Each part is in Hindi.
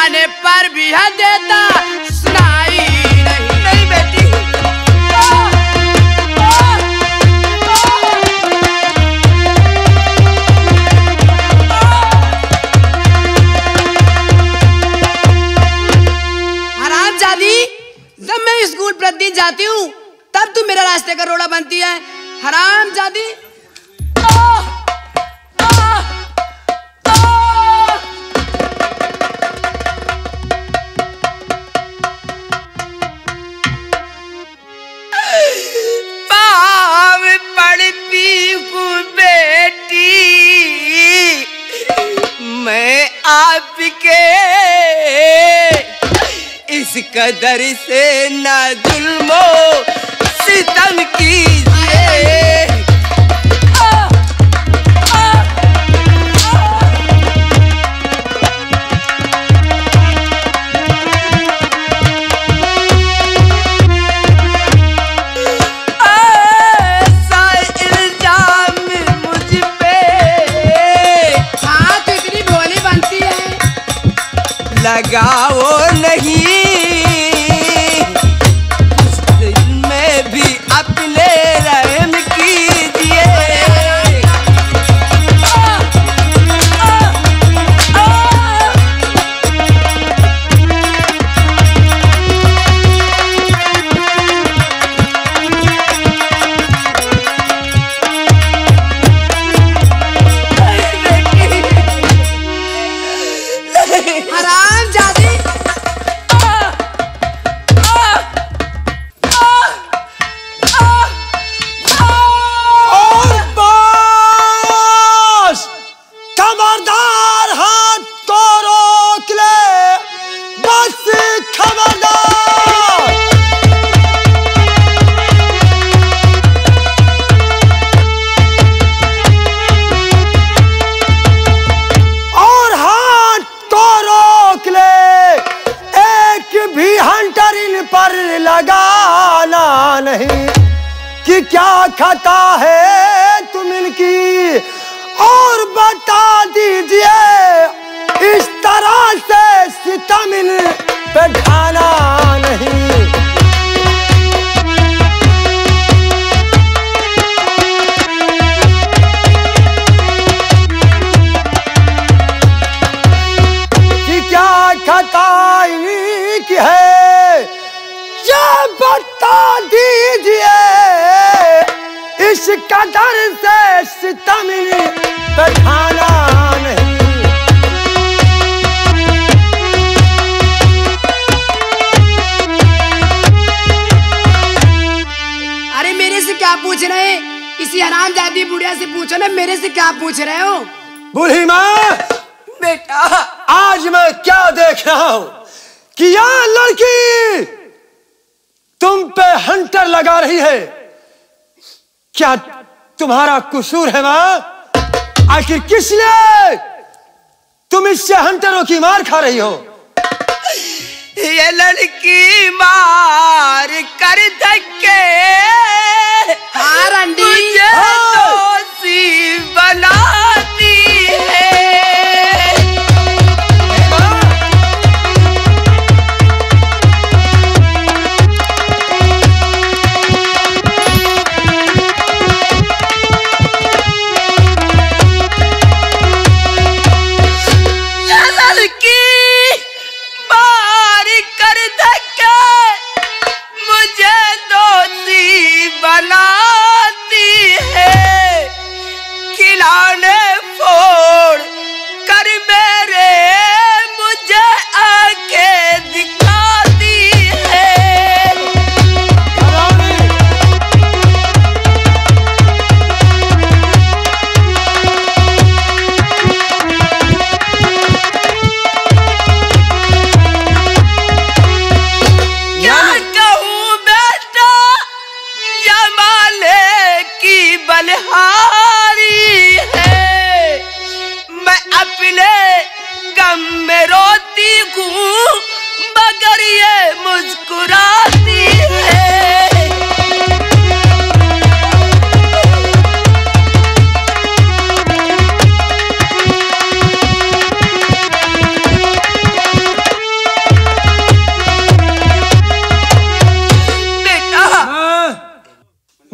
जाने पर भी है देता सुनाई नहीं बेटी। हरामजादी, जब मैं स्कूल प्रतिदिन जाती हूँ तब तू मेरा रास्ते का रोड़ा बनती है। हरामजादी। पढ़ती हूँ बेटी मैं आपके, इस कदर से ना जुल्मो सितम कीजिए। लगाओ नहीं में भी अपने रहम कीजिए। लगाना नहीं कि क्या खता है तुम इनकी, और बता दीजिए इस तरह से सितम इन पे ढाना नहीं। कि क्या खता इनकी है बता दीजिए, इस कदर से सितम पे ढाना नहीं। अरे मेरे से क्या पूछ रहे हैं? इसी हरामजादी बुढ़िया से पूछो ना, मेरे से क्या पूछ रहे हो? बूढ़ी माँ बेटा, आज मैं क्या देख रहा हूँ कि यह लड़की तुम पे हंटर लगा रही है। क्या तुम्हारा कसूर है माँ? आखिर किस लिए तुम इससे हंटरों की मार खा रही हो? ये लड़की मार कर धक्के मुझे दोषी बनाती है। बनाती है खिलौने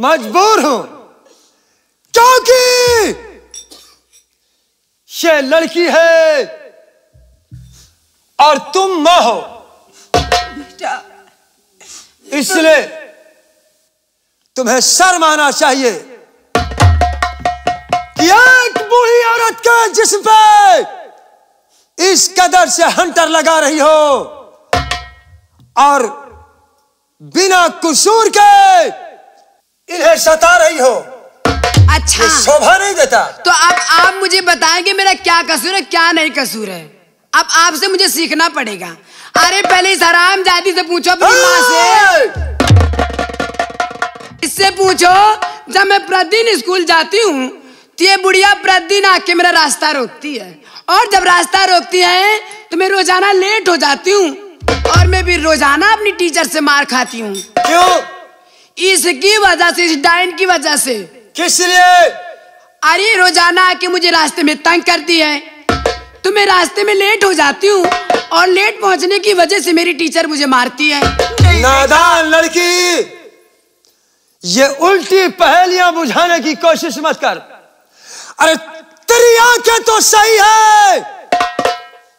मजबूर हूं, क्योंकि ये लड़की है और तुम मां हो। बेटा, इसलिए तुम्हें शर्म आना चाहिए कि एक बूढ़ी औरत के जिस्म पे इस कदर से हंटर लगा रही हो और बिना कसूर के इन्हें सता रही हो। अच्छा, शोभा नहीं देता। तो अब आप मुझे बताएंगे मेरा क्या कसूर है, क्या नहीं कसूर है। अब आपसे मुझे सीखना पड़ेगा। अरे पहले इस हरामजादी से पूछो, अपनी माँ से। इससे पूछो, जब मैं प्रतिदिन स्कूल जाती हूँ तो ये बुढ़िया प्रतिदिन आके मेरा रास्ता रोकती है, और जब रास्ता रोकती है तो मैं रोजाना लेट हो जाती हूँ, और मैं भी रोजाना अपनी टीचर से मार खाती हूँ। क्यों? इसकी वजह से, इस डायन की वजह से। किस लिए? अरे रोजाना आके मुझे रास्ते में तंग करती है, तो मैं रास्ते में लेट हो जाती हूँ, और लेट पहुंचने की वजह से मेरी टीचर मुझे मारती है। नादान लड़की, ये उल्टी पहेलियां बुझाने की कोशिश मत कर। अरे तेरी आंखें तो सही है,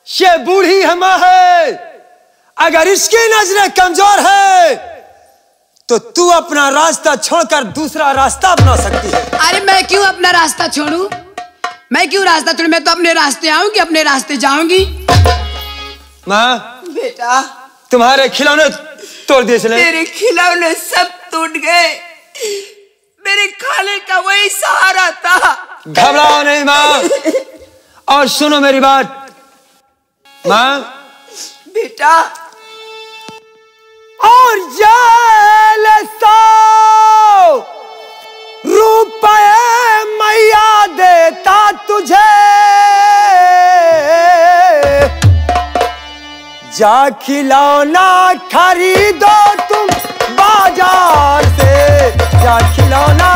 ये बूढ़ी है, मां है। अगर इसकी नजरें कमजोर है तो तू अपना रास्ता छोड़कर दूसरा रास्ता अपना सकती है। अरे मैं क्यों अपना रास्ता छोड़ूं? मैं क्यों रास्ता छोड़ूं? मैं तो अपने रास्ते आऊंगी, अपने रास्ते जाऊंगी। मां, बेटा, तुम्हारे खिलौने तोड़ दिए इसने। मेरे खिलौने सब टूट गए, मेरे खाने का वही सहारा था। घबराओ नहीं मां, और सुनो मेरी बात मां। बेटा, और जेल सौ रुपए मैया देता तुझे, जा खिलौना खरीदो तुम बाजार से, जा खिलौना।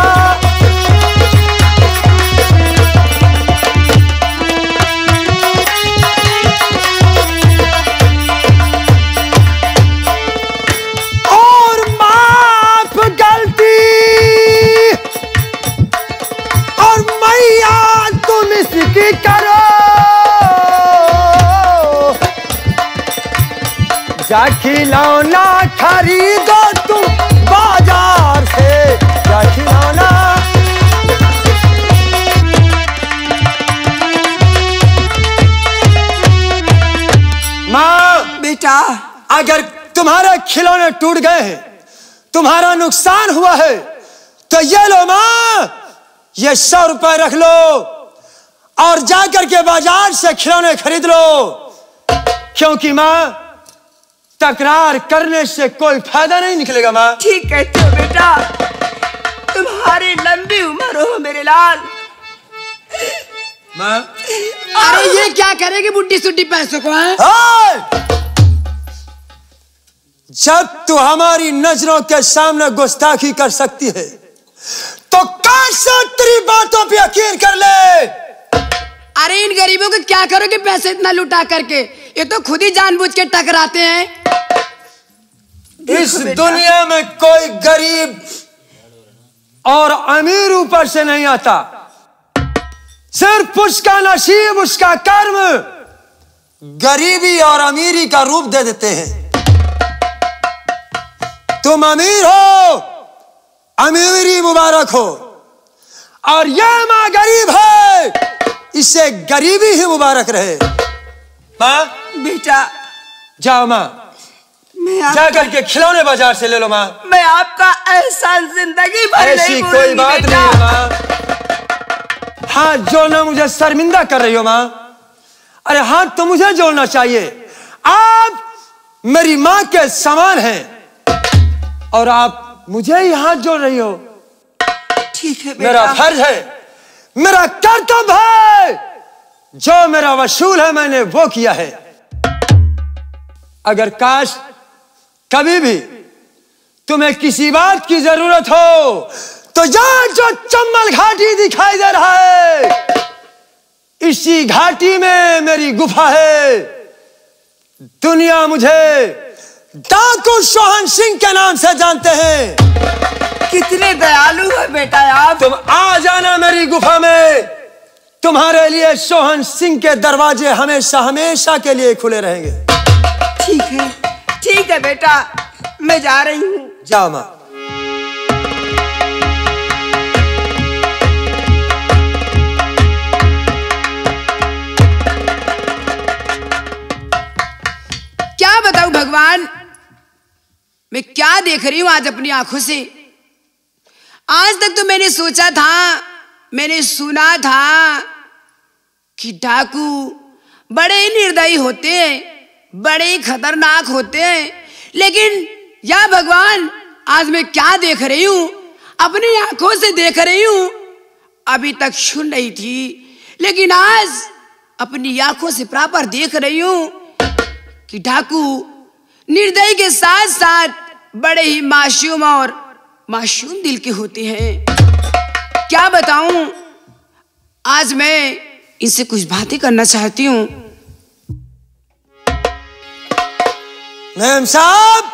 की करो, जा खिलौना खरीदो तुम बाजार से, जा खिलौना। मां, बेटा, अगर तुम्हारे खिलौने टूट गए हैं, तुम्हारा नुकसान हुआ है, तो ये लो मां, ये 100 रुपए रख लो और जाकर के बाजार से खिलौने खरीद लो, क्योंकि मां तकरार करने से कोई फायदा नहीं निकलेगा। मां, ठीक है तो बेटा, तुम्हारी लंबी उम्र हो मेरे लाल। मां, अरे ये क्या करेगी बुड्ढी सुड्ढी पैसों को? है जब तू हमारी नजरों के सामने गुस्ताखी कर सकती है तो कैसे तेरी बातों पे यकीन कर ले। अरे इन गरीबों को क्या करोगे पैसे इतना लुटा करके? ये तो खुद ही जानबूझ के टकराते हैं। इस दुनिया में कोई गरीब और अमीर ऊपर से नहीं आता, सिर्फ उसका नसीब, उसका कर्म गरीबी और अमीरी का रूप दे देते हैं। तुम अमीर हो, अमीरी मुबारक हो, और यह मां गरीब है, इसे गरीबी ही मुबारक रहे। मां, बेटा, जाओ मां, जा करके खिलौने बाजार से ले लो मां। मैं आपका एहसान जिंदगी भर ऐसी कोई बात नहीं है मां। हाथ जोड़ना मुझे शर्मिंदा कर रही हो मां। अरे हाथ तो मुझे जोड़ना चाहिए, आप मेरी मां के समान हैं और आप मुझे ही हाथ जोड़ रही हो। ठीक है बेटा, मेरा फर्ज है, मेरा कर्तव्य है, जो मेरा वसूल है मैंने वो किया है। अगर काश कभी भी तुम्हें किसी बात की जरूरत हो तो यहां जो चंबल घाटी दिखाई दे रहा है, इसी घाटी में मेरी गुफा है। दुनिया मुझे डाकू सोहन सिंह के नाम से जानते हैं। कितने दयालु है बेटा आप। तुम आ जाना मेरी गुफा में। तुम्हारे लिए सोहन सिंह के दरवाजे हमेशा हमेशा के लिए खुले रहेंगे। ठीक है बेटा, मैं जा रही हूँ। जाओ माँ। क्या बताऊं भगवान, मैं क्या देख रही हूं आज अपनी आंखों से। आज तक तो मैंने सोचा था, मैंने सुना था कि डाकू बड़े ही निर्दयी होते हैं, बड़े ही खतरनाक होते हैं, लेकिन या भगवान आज मैं क्या देख रही हूं, अपनी आंखों से देख रही हूं। अभी तक सुन रही थी, लेकिन आज अपनी आंखों से प्रॉपर देख रही हूं कि डाकू निर्दयी के साथ साथ बड़े ही मासूम और मासूम दिल के होते हैं। क्या बताऊं, आज मैं इनसे कुछ बातें करना चाहती हूं। मेम साहब,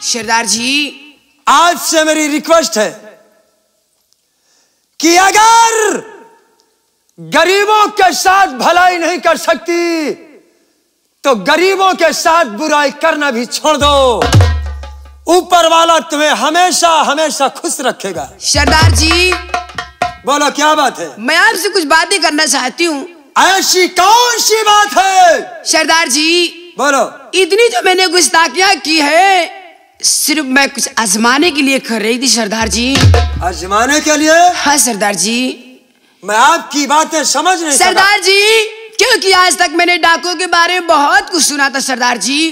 सरदार जी, आज से मेरी रिक्वेस्ट है कि अगर गरीबों के साथ भलाई नहीं कर सकती तो गरीबों के साथ बुराई करना भी छोड़ दो। ऊपर वाला तुम्हें हमेशा हमेशा खुश रखेगा। सरदार जी, बोलो क्या बात है? मैं आपसे कुछ बातें करना चाहती हूँ। ऐसी कौन सी बात है? सरदार जी, बोलो। इतनी जो मैंने गुस्ताखियां की है, सिर्फ मैं कुछ आजमाने के लिए कर रही थी सरदार जी। आजमाने के लिए? हाँ सरदार जी। मैं आपकी बातें समझ नहीं सरदार जी, क्योंकि आज तक मैंने डाकुओं के बारे में बहुत कुछ सुना था सरदार जी,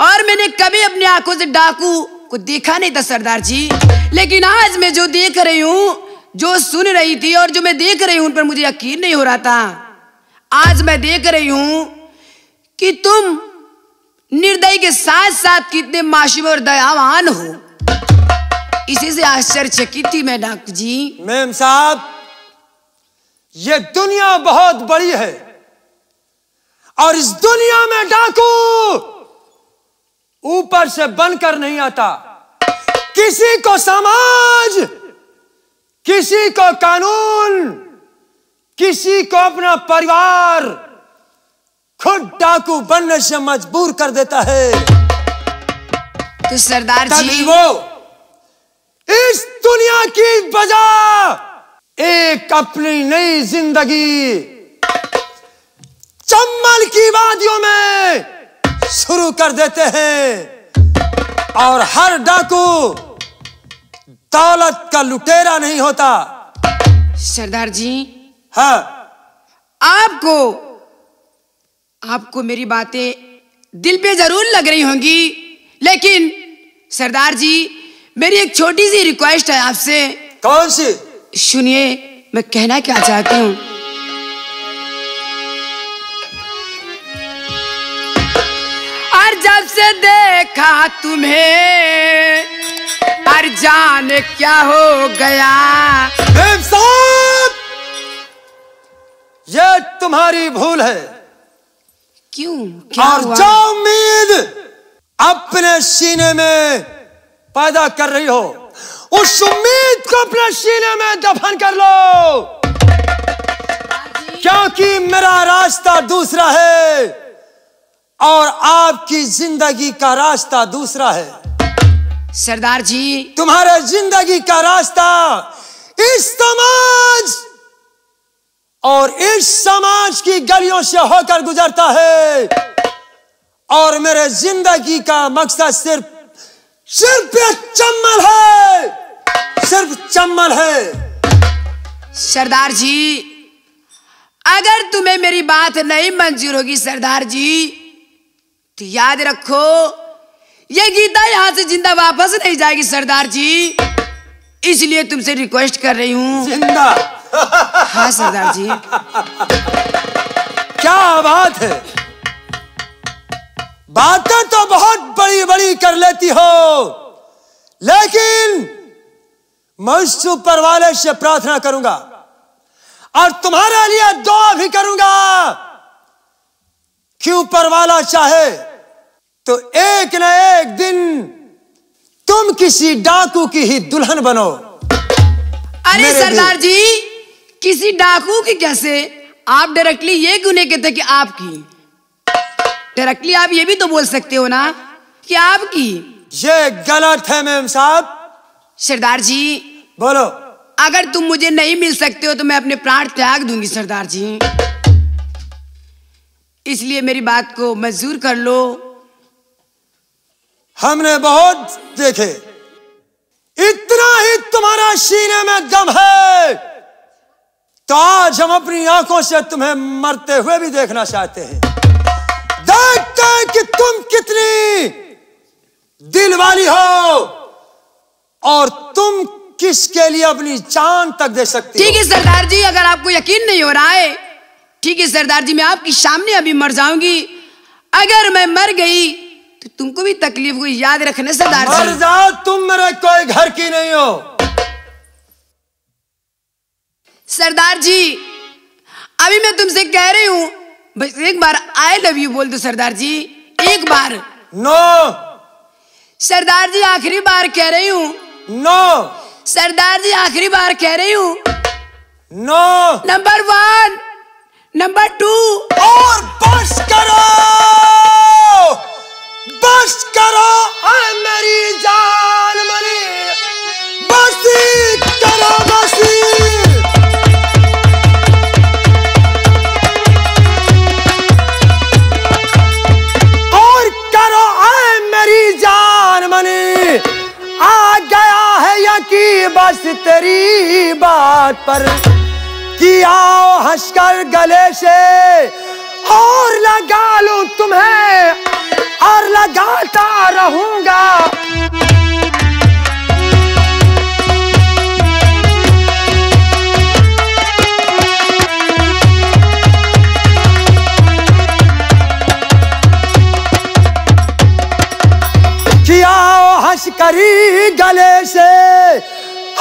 और मैंने कभी अपनी आंखों से डाकू को देखा नहीं था सरदार जी। लेकिन आज मैं जो देख रही हूँ, जो सुन रही थी और जो मैं देख रही हूँ, उन पर मुझे यकीन नहीं हो रहा था। आज मैं देख रही हूँ कि तुम निर्दयी के साथ साथ कितने मासूम और दयावान हो। इसी से आश्चर्यचकित थी मैं डाकू जी। मेम साहब, ये दुनिया बहुत बड़ी है और इस दुनिया में डाकू ऊपर से बनकर नहीं आता। किसी को समाज, किसी को कानून, किसी को अपना परिवार खुद डाकू बनने से मजबूर कर देता है। तो सरदार जी, वो इस दुनिया की बजाय एक अपनी नई जिंदगी चंबल की वादियों में शुरू कर देते हैं। और हर डाकू दौलत का लुटेरा नहीं होता। सरदार जी, हाँ, आपको मेरी बातें दिल पे जरूर लग रही होंगी, लेकिन सरदार जी, मेरी एक छोटी सी रिक्वेस्ट है आपसे। कौन सी? सुनिए, मैं कहना क्या चाहती हूँ। और जब से देखा तुम्हें, और जाने क्या हो गया। मेम साहब, ये तुम्हारी भूल है। क्यों? क्या और हुआ? जो उम्मीद अपने सीने में पैदा कर रही हो, उस उम्मीद को अपने सीने में दफन कर लो, क्योंकि मेरा रास्ता दूसरा है और आपकी जिंदगी का रास्ता दूसरा है। सरदार जी, तुम्हारे जिंदगी का रास्ता इस समाज और इस समाज की गलियों से होकर गुजरता है, और मेरे जिंदगी का मकसद सिर्फ एक चम्मल है, सिर्फ चम्मल है। सरदार जी, अगर तुम्हें मेरी बात नहीं मंजूर होगी सरदार जी, तो याद रखो, ये गीता यहां से जिंदा वापस नहीं जाएगी सरदार जी। इसलिए तुमसे रिक्वेस्ट कर रही हूँ। जिंदा? हाँ सरदार जी। क्या बात है, बातें तो बहुत बड़ी बड़ी कर लेती हो, लेकिन मैं उस ऊपर वाले से प्रार्थना करूंगा और तुम्हारे लिए दुआ भी करूंगा कि ऊपर वाला चाहे तो एक न एक दिन तुम किसी डाकू की ही दुल्हन बनो। अरे सरदार जी, किसी डाकू की कैसे? आप डायरेक्टली ये क्यों नहीं कहते कि आपकी? डायरेक्टली आप ये भी तो बोल सकते हो ना कि आपकी। ये गलत है मेम साहब। सरदार जी बोलो। अगर तुम मुझे नहीं मिल सकते हो तो मैं अपने प्राण त्याग दूंगी सरदार जी, इसलिए मेरी बात को मंजूर कर लो। हमने बहुत देखे, इतना ही तुम्हारा सीने में दम है तो आज हम अपनी आंखों से तुम्हें मरते हुए भी देखना चाहते हैं। देखते हैं कि तुम कितनी दिल वाली हो और तुम किसके लिए अपनी जान तक दे सकती हो। ठीक है सरदार जी, अगर आपको यकीन नहीं हो रहा है, ठीक है सरदार जी, मैं आपके सामने अभी मर जाऊंगी। अगर मैं मर गई तो तुमको भी तकलीफ को याद रखना सरदार जी। मर जाओ, तुम मेरे कोई घर की नहीं हो। सरदार जी अभी मैं तुमसे कह रही हूं, बस एक बार आई लव यू बोल दो सरदार जी, एक बार। नो सरदार जी आखिरी बार कह रही हूं। नो सरदार जी आखिरी बार कह रही हूं। नो। Number 1, number 2। और बस करो, बस करो ऐ मेरी जान मनी, बसी करो बसी। और करो ऐ मेरी जान मनी, आ गया है यकीन बस तेरी बात पर कि आओ हंसकर गले से और लगा लूं तुम्हें और लगाता रहूंगा। कि आओ हंसकर गले से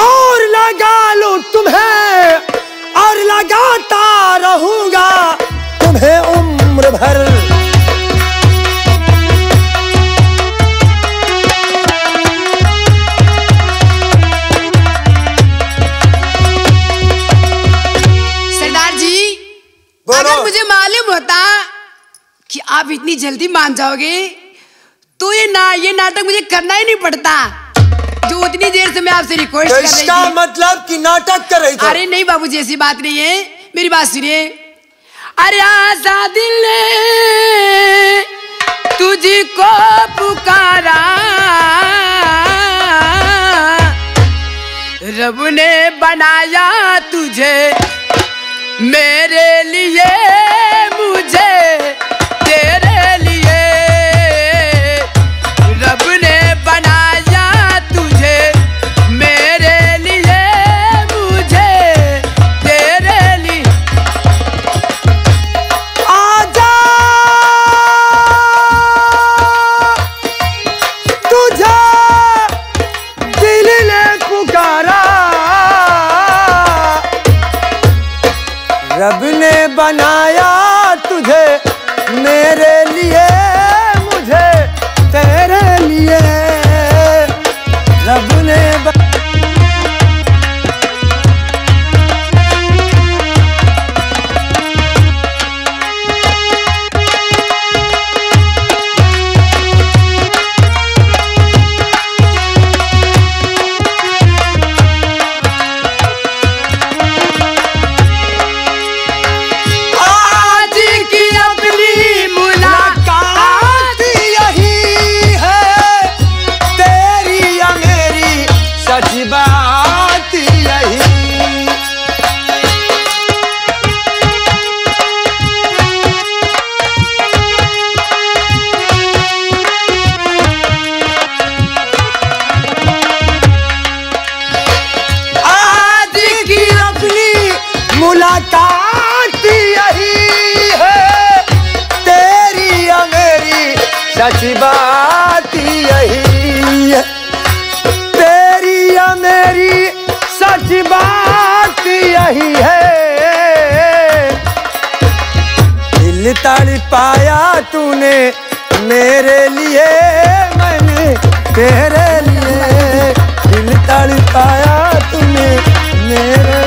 और लगा लूं तुम्हें और लगाता रहूंगा तुम्हें उम्र भर। सरदार जी अगर मुझे मालूम होता कि आप इतनी जल्दी मान जाओगे तो ये नाटक मुझे करना ही नहीं पड़ता, जो उतनी देर से मैं आपसे रिक्वेस्ट कर रही थी। इसका मतलब कि नाटक कर रही थी? अरे नहीं बाबूजी, ऐसी बात नहीं है, मेरी बात सुनिए। अरे आजा दिल ने तुझको पुकारा, रब ने बनाया तुझे मेरे लिए, मुझे तेरे लिए। रब ने बनाया तुझे मेरे लिए, मुझे तेरे लिए। आजा तुझे दिल ने पुकारा, रब ने बनाया तुझे मेरे लिए, मुझे तेरे लिए। रब ने मुलाकात यही है, तेरी या मेरी सच बात यही है, तेरी या मेरी सच बात यही है। दिल तड़पाया तूने मेरे लिए, मैंने तेरे लिए। पाया तुमने मेरे।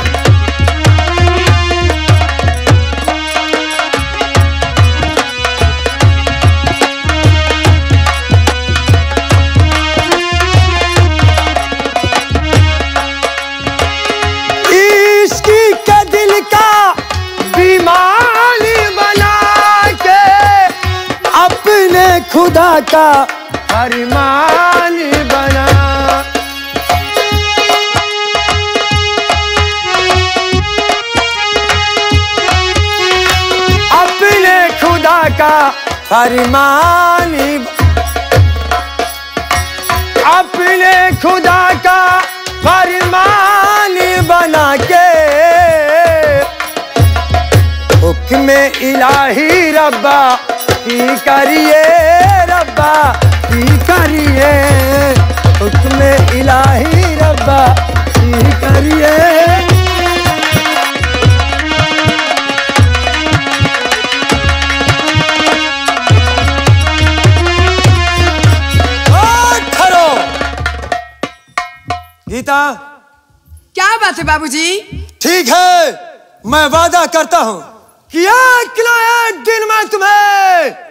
खुदा का फरमान बना, अपने खुदा का फरमान, अपने खुदा का फरमान बना के हुक्म इलाही रब्बा की करिए, रब्बा की करिए, हुक्म इलाही रब्बा की करिए। खरो गीता, क्या बात है बाबूजी? ठीक है, मैं वादा करता हूं कि एक ना एक दिन मैं तुम्हें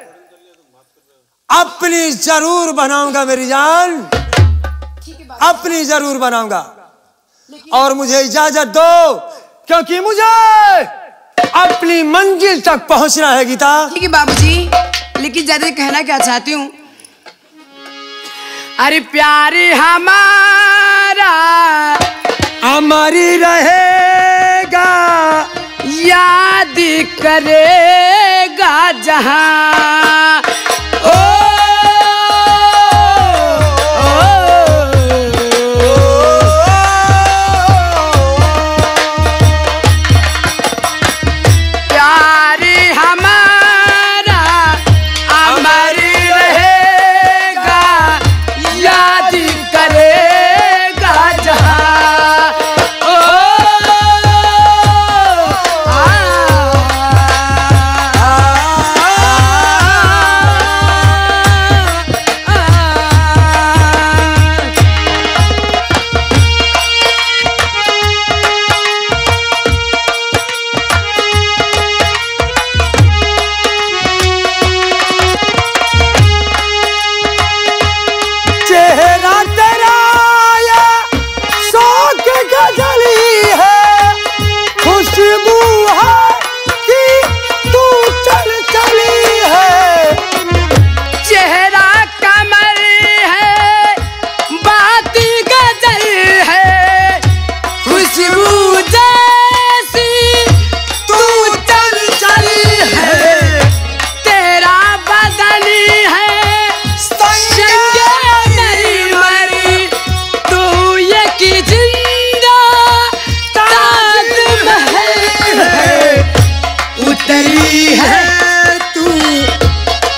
अपनी जरूर बनाऊंगा मेरी जान, अपनी जरूर बनाऊंगा। और मुझे इजाजत दो, क्योंकि मुझे अपनी मंजिल तक पहुंचना है गीता। ठीक है बाबूजी, लेकिन ज्यादा कहना क्या चाहती हूँ, अरे प्यार हमारा हमारी रहेगा, याद करेगा जहां। ओ, प्यार हमारा अमर रहेगा, याद करेगा जहां।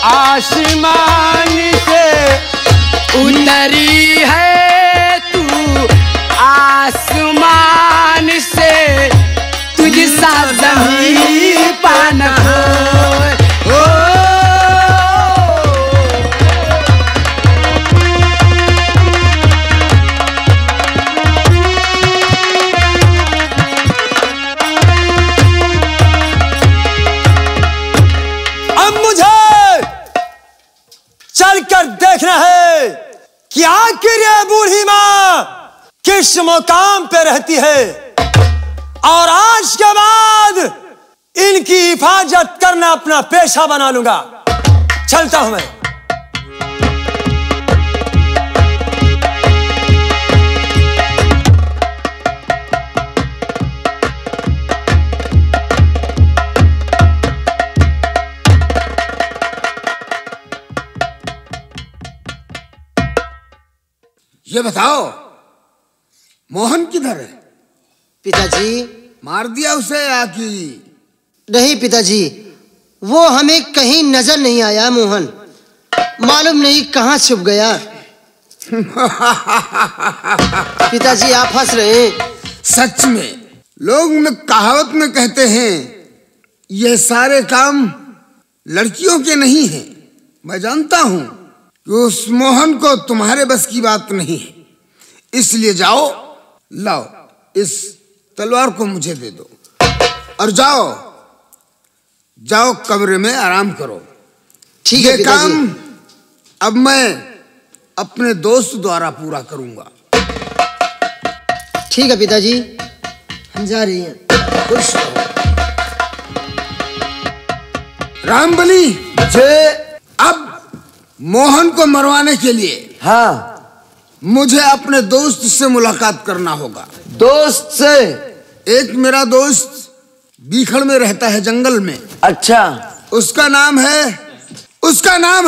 आसमान से उतरी है तू, आसमान से तुझ सा ज़मीं पान हो। अब मुझे चलकर देखना है कि आखिर ये बूढ़ी मां किस मुकाम पे रहती है, और आज के बाद इनकी हिफाजत करना अपना पेशा बना लूंगा। चलता हूं मैं। ये बताओ, मोहन किधर है? पिताजी, मार दिया उसे या कि? नहीं पिताजी, वो हमें कहीं नजर नहीं आया। मोहन मालूम नहीं कहाँ छुप गया। पिताजी आप हंस रहे हैं। सच में लोग में कहावत में कहते हैं ये सारे काम लड़कियों के नहीं हैं। मैं जानता हूं कि उस मोहन को तुम्हारे बस की बात नहीं है, इसलिए जाओ लाओ इस तलवार को मुझे दे दो और जाओ जाओ कमरे में आराम करो। ठीक है ये पिताजी। काम अब मैं अपने दोस्त द्वारा पूरा करूंगा। ठीक है पिताजी, हम जा रहे हैं। खुश रहो। रामबली जे अब मोहन को मरवाने के लिए हाँ मुझे अपने दोस्त से मुलाकात करना होगा। दोस्त से? एक मेरा दोस्त बीखड़ में रहता है, जंगल में। अच्छा। उसका नाम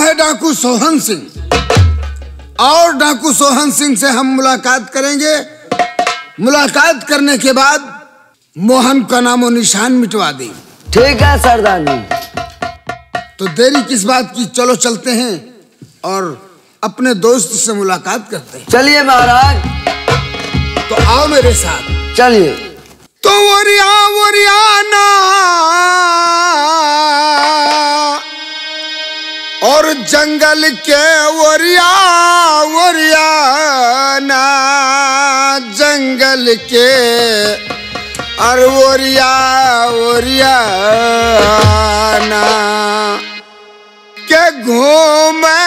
है डाकू सोहन सिंह। और डाकू सोहन सिंह से हम मुलाकात करेंगे। मुलाकात करने के बाद मोहन का नामो निशान मिटवा दें। ठीक है सरदार जी। तो देरी किस बात की, चलो चलते हैं और अपने दोस्त से मुलाकात करते हैं। चलिए महाराज। तो आओ मेरे साथ। चलिए। तो वरियाना और जंगल के वरियाना, जंगल के और वरियाना के घूमे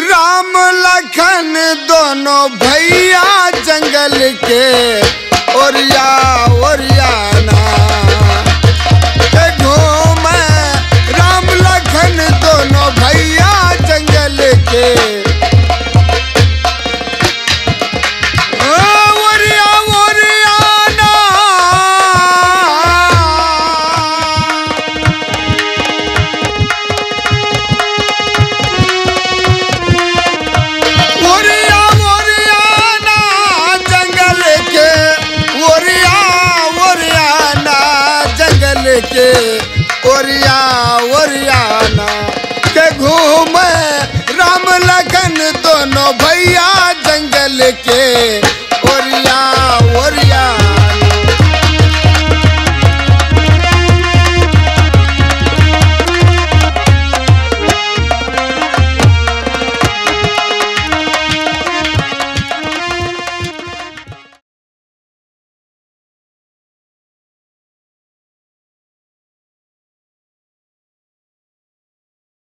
राम लखन दोनों भैया जंगल के ओरियाना के घूमे राम लखन दोनों भैया जंगल के। ओरियाना के घूमे राम लखन दोनों भैया जंगल के।